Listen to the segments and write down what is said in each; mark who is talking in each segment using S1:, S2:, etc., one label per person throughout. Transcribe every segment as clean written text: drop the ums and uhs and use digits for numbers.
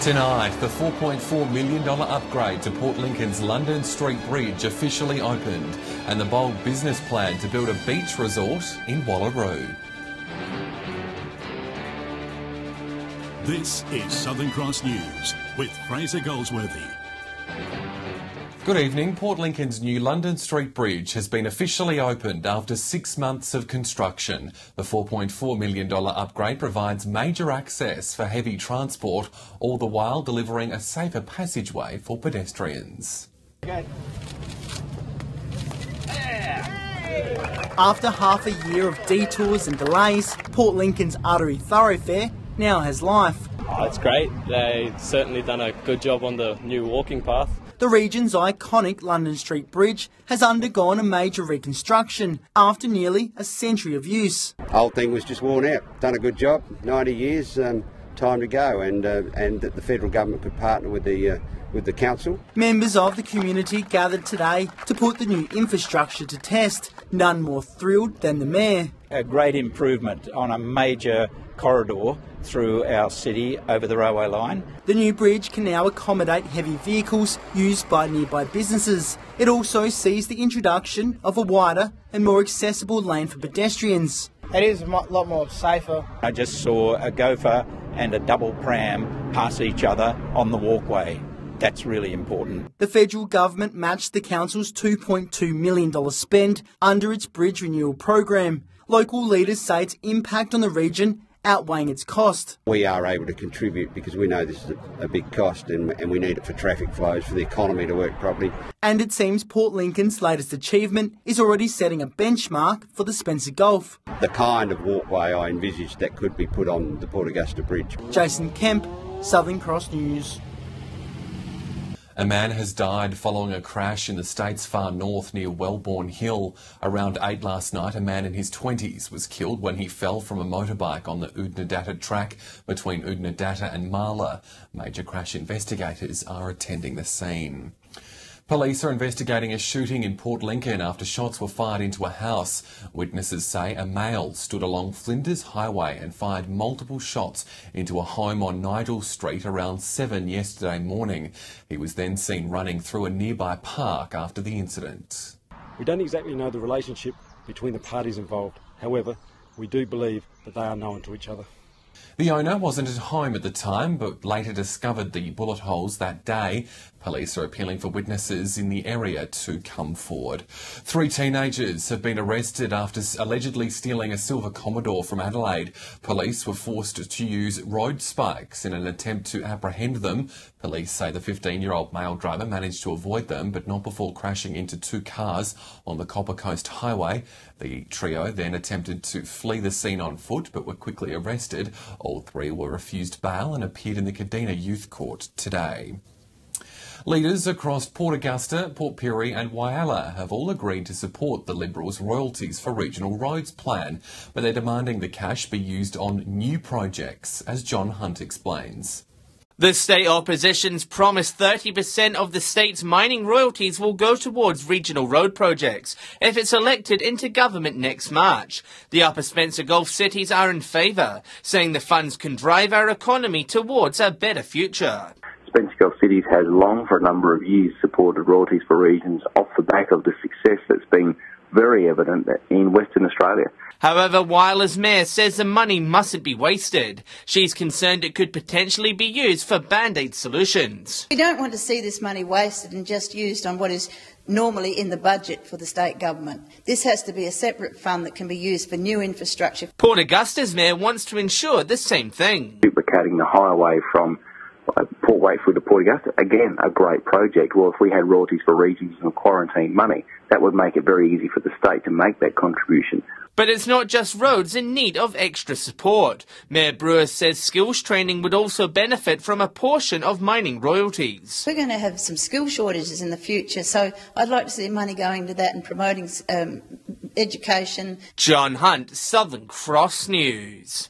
S1: Tonight, the $4.4 million upgrade to Port Lincoln's London Street Bridge officially opened, and the bold business plan to build a beach resort in Wallaroo.
S2: This is Southern Cross News with Fraser Goldsworthy.
S1: Good evening. Port Lincoln's new London Street Bridge has been officially opened after 6 months of construction. The $4.4 million upgrade provides major access for heavy transport, all the while delivering a safer passageway for pedestrians.
S3: Okay.
S4: After half a year of detours and delays, Port Lincoln's artery thoroughfare now has life.
S5: Oh, it's great. They've certainly done a good job on the new walking path.
S4: The region's iconic London Street Bridge has undergone a major reconstruction after nearly a century of use.
S3: The whole thing was just worn out. Done a good job, 90 years, time to go, and that the federal government could partner with the council.
S4: Members of the community gathered today to put the new infrastructure to test. None more thrilled than the mayor.
S6: A great improvement on a major corridor through our city over the railway line.
S4: The new bridge can now accommodate heavy vehicles used by nearby businesses. It also sees the introduction of a wider and more accessible lane for pedestrians.
S7: It is a lot more safer.
S6: I just saw a gopher and a double pram pass each other on the walkway. That's really important.
S4: The federal government matched the council's $2.2 million spend under its bridge renewal program. Local leaders say its impact on the region outweighing its cost.
S3: We are able to contribute because we know this is a big cost and we need it for traffic flows, for the economy to work properly.
S4: And it seems Port Lincoln's latest achievement is already setting a benchmark for the Spencer Gulf.
S3: The kind of walkway I envisaged that could be put on the Port Augusta Bridge.
S4: Jason Kemp, Southern Cross News.
S1: A man has died following a crash in the state's far north near Wellbourne Hill. Around 8 last night, a man in his 20s was killed when he fell from a motorbike on the Oodnadatta track between Oodnadatta and Marla. Major crash investigators are attending the scene. Police are investigating a shooting in Port Lincoln after shots were fired into a house. Witnesses say a male stood along Flinders Highway and fired multiple shots into a home on Nigel Street around 7 yesterday morning. He was then seen running through a nearby park after the incident.
S8: We don't exactly know the relationship between the parties involved. However, we do believe that they are known to each other.
S1: The owner wasn't at home at the time, but later discovered the bullet holes that day. Police are appealing for witnesses in the area to come forward. 3 teenagers have been arrested after allegedly stealing a silver Commodore from Adelaide. Police were forced to use road spikes in an attempt to apprehend them. Police say the 15-year-old male driver managed to avoid them, but not before crashing into 2 cars on the Copper Coast Highway. The trio then attempted to flee the scene on foot, but were quickly arrested. All 3 were refused bail and appeared in the Kadena Youth Court today. Leaders across Port Augusta, Port Pirie and Whyalla have all agreed to support the Liberals' royalties for regional roads plan, but they're demanding the cash be used on new projects, as John Hunt explains.
S9: The state opposition's promised 30% of the state's mining royalties will go towards regional road projects if it's elected into government next March. The Upper Spencer Gulf cities are in favour, saying the funds can drive our economy towards a better future.
S10: Spencer Gulf Cities has long, for a number of years, supported royalties for regions off the back of the success that's been very evident in Western Australia.
S9: However, Whylla's mayor says the money mustn't be wasted. She's concerned it could potentially be used for band-aid solutions.
S11: We don't want to see this money wasted and just used on what is normally in the budget for the state government. This has to be a separate fund that can be used for new infrastructure.
S9: Port Augusta's mayor wants to ensure the same thing.
S10: Duplicating the highway from Port Wakefield to Port Augusta, again, a great project. Well, if we had royalties for regions and quarantine money, that would make it very easy for the state to make that contribution.
S9: But it's not just roads in need of extra support. Mayor Brewer says skills training would also benefit from a portion of mining royalties.
S11: We're going to have some skill shortages in the future, so I'd like to see money going to that and promoting education.
S9: John Hunt, Southern Cross News.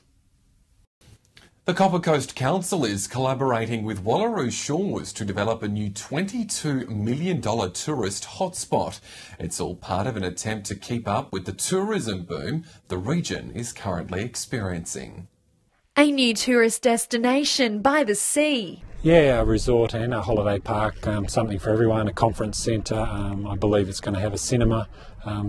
S1: The Copper Coast Council is collaborating with Wallaroo Shores to develop a new $22 million tourist hotspot. It's all part of an attempt to keep up with the tourism boom the region is currently experiencing.
S12: A new tourist destination by the sea.
S8: Yeah, a resort and a holiday park, something for everyone, a conference centre. I believe it's going to have a cinema,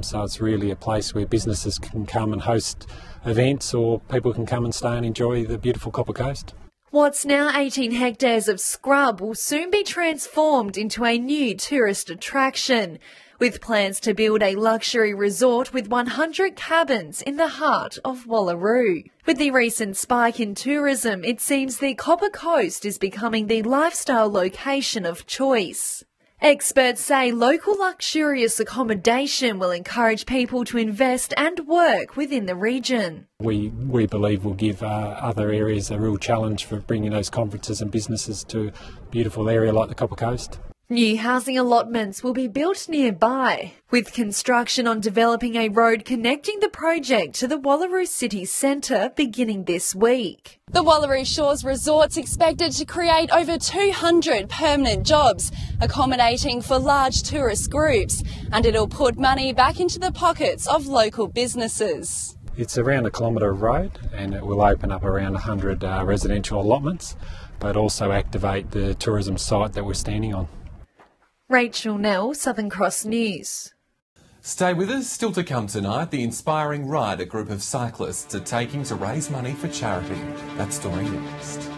S8: so it's really a place where businesses can come and host events, or people can come and stay and enjoy the beautiful Copper Coast.
S12: What's now 18 hectares of scrub will soon be transformed into a new tourist attraction, with plans to build a luxury resort with 100 cabins in the heart of Wallaroo. With the recent spike in tourism, it seems the Copper Coast is becoming the lifestyle location of choice. Experts say local luxurious accommodation will encourage people to invest and work within the region.
S8: We believe will give other areas a real challenge for bringing those conferences and businesses to a beautiful area like the Copper Coast.
S12: New housing allotments will be built nearby, with construction on developing a road connecting the project to the Wallaroo city centre beginning this week.
S13: The Wallaroo Shores Resort's expected to create over 200 permanent jobs, accommodating for large tourist groups, and it'll put money back into the pockets of local businesses.
S8: It's around a kilometre of road, and it will open up around 100 residential allotments, but also activate the tourism site that we're standing on.
S12: Rachel Nell, Southern Cross News.
S1: Stay with us. Still to come tonight, the inspiring ride a group of cyclists are taking to raise money for charity. That story next.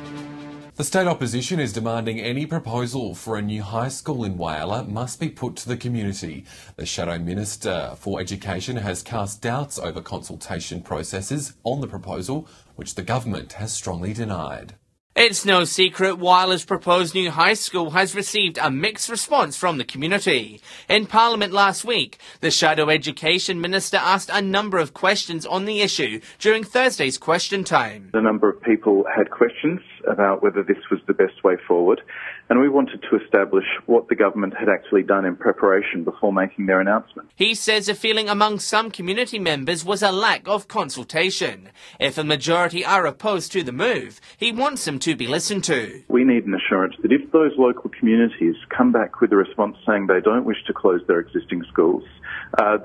S1: The state opposition is demanding any proposal for a new high school in Whyalla must be put to the community. The Shadow Minister for Education has cast doubts over consultation processes on the proposal, which the government has strongly denied.
S9: It's no secret Whyalla's proposed new high school has received a mixed response from the community. In Parliament last week, the Shadow Education Minister asked a number of questions on the issue during Thursday's question time.
S10: A number of people had questions about whether this was the best way forward, and we wanted to establish what the government had actually done in preparation before making their announcement.
S9: He says a feeling among some community members was a lack of consultation. If a majority are opposed to the move, he wants them to be listened to.
S10: We need an assurance that if those local communities come back with a response saying they don't wish to close their existing schools,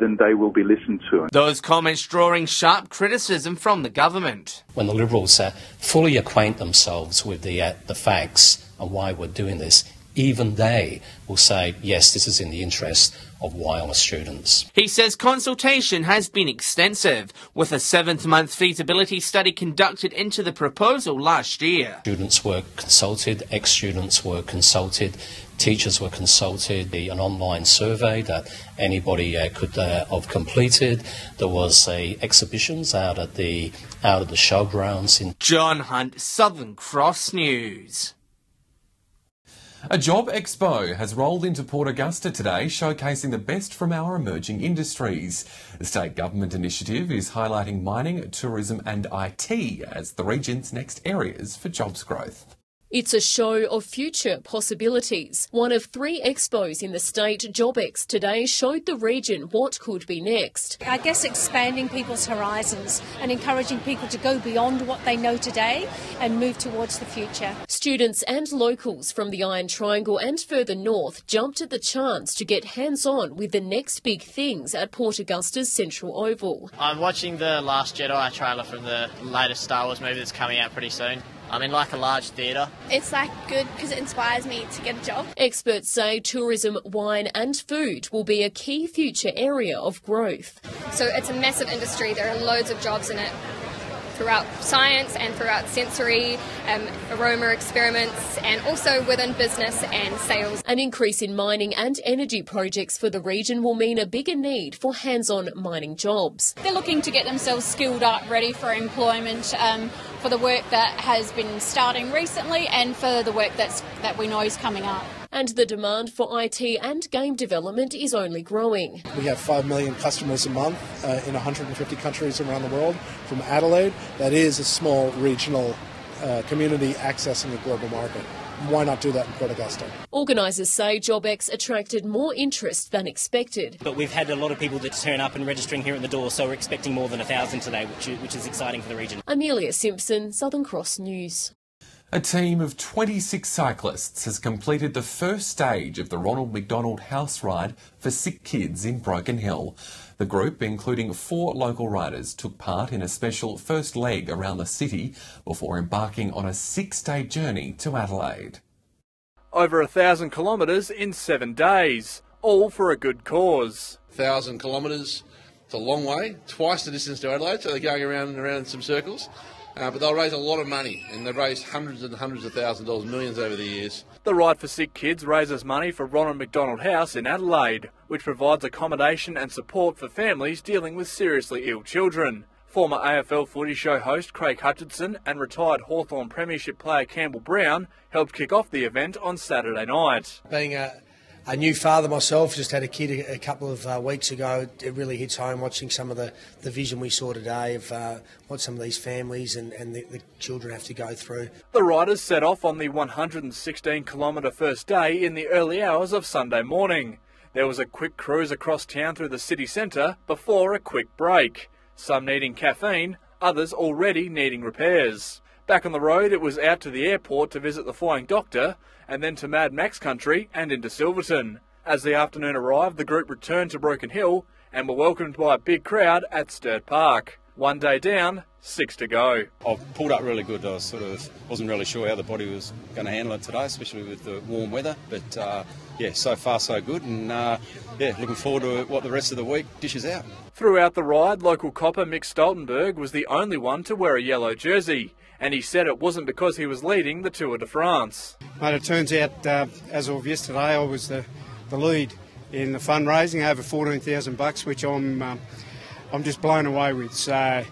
S10: then they will be listened to.
S9: Those comments drawing sharp criticism from the government.
S14: When the Liberals fully acquaint themselves with the facts and why we're doing this, even they will say, yes, this is in the interest of Whyalla students.
S9: He says consultation has been extensive, with a 7th-month feasibility study conducted into the proposal last year.
S14: Students were consulted, ex-students were consulted, teachers were consulted, an online survey that anybody could have completed. There was exhibitions out at the showgrounds.
S9: John Hunt, Southern Cross News.
S1: A job expo has rolled into Port Augusta today, showcasing the best from our emerging industries. The state government initiative is highlighting mining, tourism and IT as the region's next areas for jobs growth.
S15: It's a show of future possibilities. One of 3 expos in the state, JobX, today showed the region what could be next.
S16: I guess expanding people's horizons and encouraging people to go beyond what they know today and move towards the future.
S15: Students and locals from the Iron Triangle and further north jumped at the chance to get hands-on with the next big things at Port Augusta's Central Oval.
S17: I'm watching the Last Jedi trailer from the latest Star Wars movie that's coming out pretty soon. I'm in like a large theatre.
S18: It's good because it inspires me to get a job.
S15: Experts say tourism, wine and food will be a key future area of growth.
S18: So it's a massive industry. There are loads of jobs in it throughout science and throughout sensory, aroma experiments, and also within business and sales.
S15: An increase in mining and energy projects for the region will mean a bigger need for hands-on mining jobs.
S19: They're looking to get themselves skilled up, ready for employment, for the work that has been starting recently and for the work that we know is coming up.
S15: And the demand for IT and game development is only growing.
S20: We have 5 million customers a month in 150 countries around the world from Adelaide. That is a small regional community accessing a global market. Why not do that in Port Augusta?
S15: Organisers say JobX attracted more interest than expected.
S21: But we've had a lot of people that turn up and registering here at the door, so we're expecting more than 1,000 today, which is exciting for the region.
S15: Amelia Simpson, Southern Cross News.
S1: A team of 26 cyclists has completed the first stage of the Ronald McDonald House Ride for sick kids in Broken Hill. The group, including 4 local riders, took part in a special first leg around the city before embarking on a 6-day journey to Adelaide.
S2: over 1,000 kilometres in 7 days, all for a good cause.
S22: 1,000 kilometres, it's a long way, twice the distance to Adelaide, so they're going around and around in some circles. But they'll raise a lot of money, and they've raised hundreds and hundreds of thousands of dollars, millions over the years.
S2: The Ride for Sick Kids raises money for Ronald McDonald House in Adelaide, which provides accommodation and support for families dealing with seriously ill children. Former AFL Footy Show host Craig Hutchinson and retired Hawthorn Premiership player Campbell Brown helped kick off the event on Saturday night.
S23: Being a new father myself, just had a kid a couple of weeks ago, it really hits home watching some of the vision we saw today of what some of these families and the children have to go through.
S2: The riders set off on the 116-kilometre first day in the early hours of Sunday morning. There was a quick cruise across town through the city centre before a quick break. Some needing caffeine, others already needing repairs. Back on the road, it was out to the airport to visit the flying doctor, and then to Mad Max country and into Silverton. As the afternoon arrived, the group returned to Broken Hill and were welcomed by a big crowd at Sturt Park. 1 day down, 6 to go.
S24: I've pulled up really good. I wasn't really sure how the body was going to handle it today, especially with the warm weather. But yeah, so far so good, and yeah, looking forward to what the rest of the week dishes out.
S2: Throughout the ride, local copper Mick Stoltenberg was the only one to wear a yellow jersey, and he said it wasn't because he was leading the Tour de France.
S25: Mate, it turns out, as of yesterday, I was the lead in the fundraising, over $14,000, which I'm just blown away with. So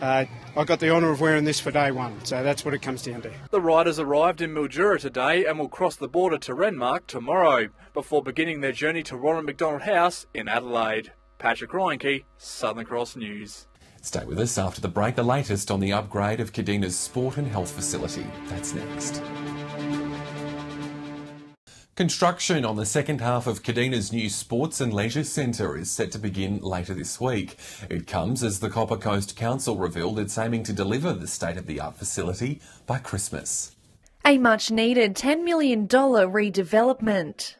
S25: I got the honour of wearing this for day one, so that's what it comes down to.
S2: The riders arrived in Mildura today and will cross the border to Renmark tomorrow, before beginning their journey to Ronald McDonald House in Adelaide. Patrick Reinke, Southern Cross News.
S1: Stay with us after the break. The latest on the upgrade of Kadena's sport and health facility. That's next. Construction on the second half of Kadena's new Sports and Leisure Centre is set to begin later this week. It comes as the Copper Coast Council revealed it's aiming to deliver the state-of-the-art facility by Christmas.
S12: A much-needed $10 million redevelopment.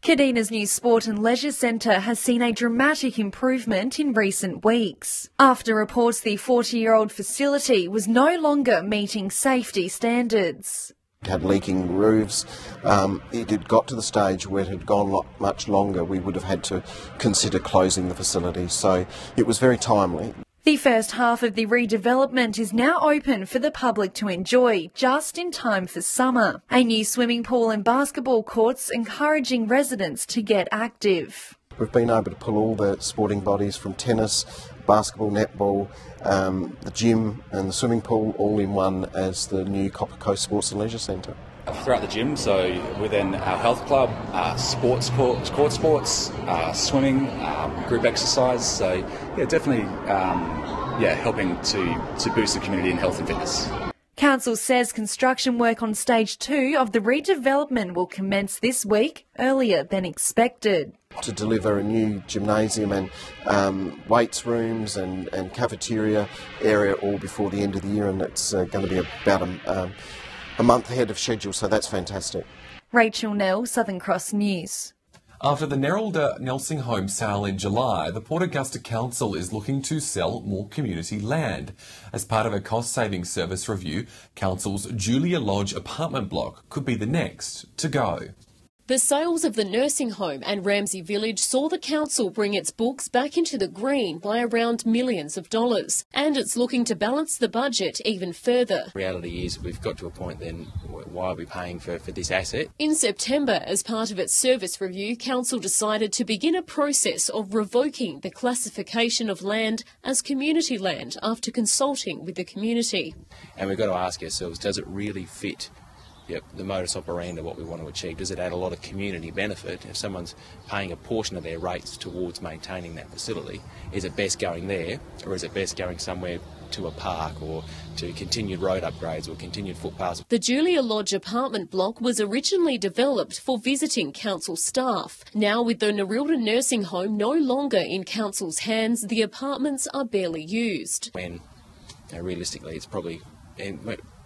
S12: Kadena's new Sport and Leisure Centre has seen a dramatic improvement in recent weeks, after reports the 40-year-old facility was no longer meeting safety standards.
S26: It had leaking roofs. It had got to the stage where it had gone much longer. We would have had to consider closing the facility, so it was very timely.
S12: The first half of the redevelopment is now open for the public to enjoy, just in time for summer. A new swimming pool and basketball courts encouraging residents to get active.
S26: We've been able to pull all the sporting bodies from tennis, basketball, netball, the gym and the swimming pool all in one as the new Copper Coast Sports and Leisure Centre.
S27: Throughout the gym, so within our health club, court sports, swimming, group exercise, so yeah, definitely helping to boost the community in health and fitness.
S12: Council says construction work on stage 2 of the redevelopment will commence this week, earlier than expected.
S26: To deliver a new gymnasium and weights rooms and cafeteria area all before the end of the year, and it's going to be about a month ahead of schedule, so that's fantastic.
S12: Rachel Nell, Southern Cross News.
S1: After the Neralda Nursing Home sale in July, the Port Augusta Council is looking to sell more community land. As part of a cost-saving service review, Council's Julia Lodge apartment block could be the next to go.
S15: The sales of the nursing home and Ramsay Village saw the council bring its books back into the green by around millions of dollars, and it's looking to balance the budget even further.
S28: Reality is we've got to a point then, why are we paying for this asset?
S15: In September, as part of its service review, council decided to begin a process of revoking the classification of land as community land after consulting with the community.
S28: And we've got to ask ourselves, does it really fit the modus operandi, what we want to achieve? Does it add a lot of community benefit? If someone's paying a portion of their rates towards maintaining that facility, is it best going there, or is it best going somewhere to a park or to continued road upgrades or continued footpaths?
S15: The Julia Lodge apartment block was originally developed for visiting council staff. Now, with the Neralda nursing home no longer in council's hands, the apartments are barely used.
S28: When realistically it's probably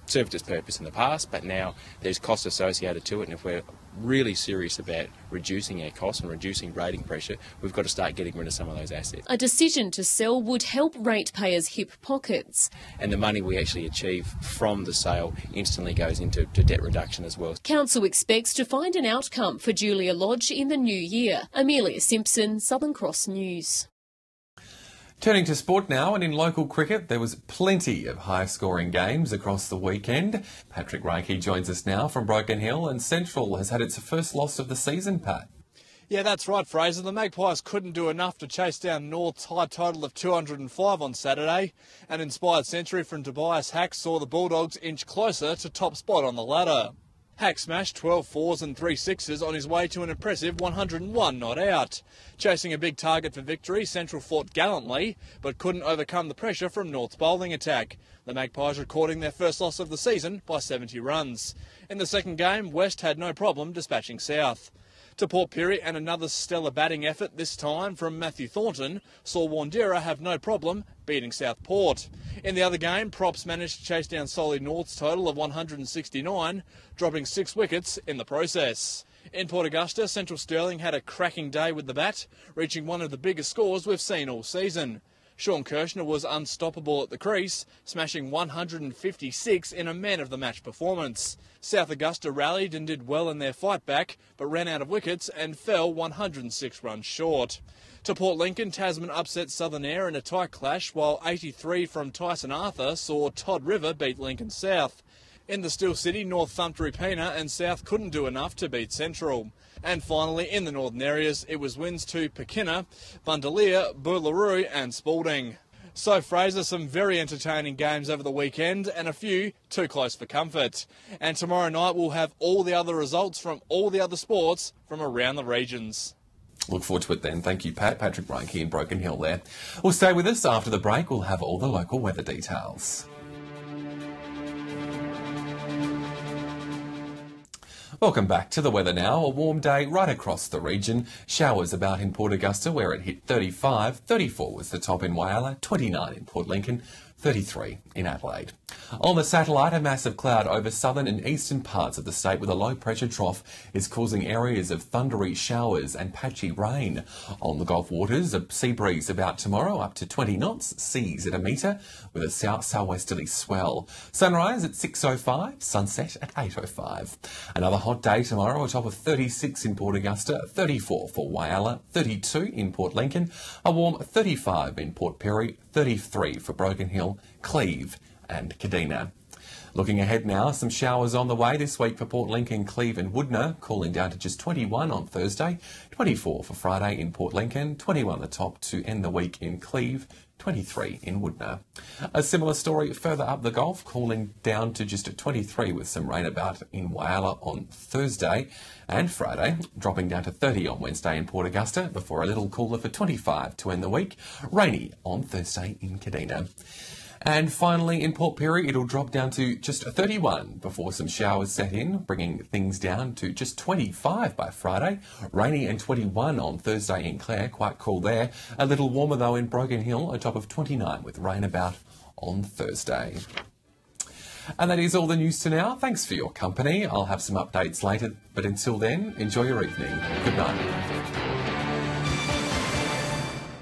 S28: served its purpose in the past, but now there's cost associated to it, and if we're really serious about reducing our costs and reducing rating pressure, we've got to start getting rid of some of those assets.
S15: A decision to sell would help ratepayers' hip pockets.
S28: And the money we actually achieve from the sale instantly goes into debt reduction as well.
S15: Council expects to find an outcome for Julia Lodge in the new year. Amelia Simpson, Southern Cross News.
S1: Turning to sport now, and in local cricket, there was plenty of high-scoring games across the weekend. Patrick Reiki joins us now from Broken Hill, and Central has had its first loss of the season, Pat.
S2: Yeah, that's right, Fraser. The Magpies couldn't do enough to chase down North's high total of 205 on Saturday. An inspired century from Tobias Hack saw the Bulldogs inch closer to top spot on the ladder. Hack smashed 12 fours and 3 sixes on his way to an impressive 101 not out. Chasing a big target for victory, Central fought gallantly, but couldn't overcome the pressure from North's bowling attack. The Magpies recording their first loss of the season by 70 runs. In the second game, West had no problem dispatching South. To Port Pirie, and another stellar batting effort, this time from Matthew Thornton, saw Wandera have no problem beating Southport. In the other game, Props managed to chase down solely North's total of 169, dropping 6 wickets in the process. In Port Augusta, Central Stirling had a cracking day with the bat, reaching one of the biggest scores we've seen all season. Sean Kirshner was unstoppable at the crease, smashing 156 in a man-of-the-match performance. South Augusta rallied and did well in their fight back, but ran out of wickets and fell 106 runs short. To Port Lincoln, Tasman upset Southern Air in a tight clash, while 83 from Tyson Arthur saw Todd River beat Lincoln South. In the Steel City, North thumped Rupina and South couldn't do enough to beat Central. And finally, in the northern areas, it was wins to Pekina, Bundalia, Boolaroo and Spalding. So, Fraser, some very entertaining games over the weekend and a few too close for comfort. And tomorrow night we'll have all the other results from all the other sports from around the regions.
S1: Look forward to it then. Thank you, Pat. Patrick Reiki in Broken Hill there. Well, stay with us. After the break, we'll have all the local weather details. Welcome back to the weather now. A warm day right across the region. Showers about in Port Augusta where it hit 35. 34 was the top in Whyalla. 29 in Port Lincoln. 33 in Adelaide. On the satellite, a massive cloud over southern and eastern parts of the state with a low-pressure trough is causing areas of thundery showers and patchy rain. On the Gulf waters, a sea breeze about tomorrow up to 20 knots, seas at a metre with a south-southwesterly swell. Sunrise at 6:05, sunset at 8:05. Another hot day tomorrow, a top of 36 in Port Augusta, 34 for Whyalla, 32 in Port Lincoln, a warm 35 in Port Pirie, 33 for Broken Hill, Cleve and Kadena. Looking ahead now, some showers on the way this week for Port Lincoln, Cleve and Woodner, cooling down to just 21 on Thursday, 24 for Friday in Port Lincoln, 21 the top to end the week in Cleve, 23 in Woodner. A similar story further up the Gulf, cooling down to just 23 with some rain about in Whyalla on Thursday and Friday, dropping down to 30 on Wednesday in Port Augusta before a little cooler for 25 to end the week, rainy on Thursday in Kadena. And finally, in Port Pirie, it'll drop down to just 31 before some showers set in, bringing things down to just 25 by Friday. Rainy and 21 on Thursday in Clare, quite cool there. A little warmer, though, in Broken Hill, a top of 29 with rain about on Thursday. And that is all the news to now. Thanks for your company. I'll have some updates later, but until then, enjoy your evening. Good night.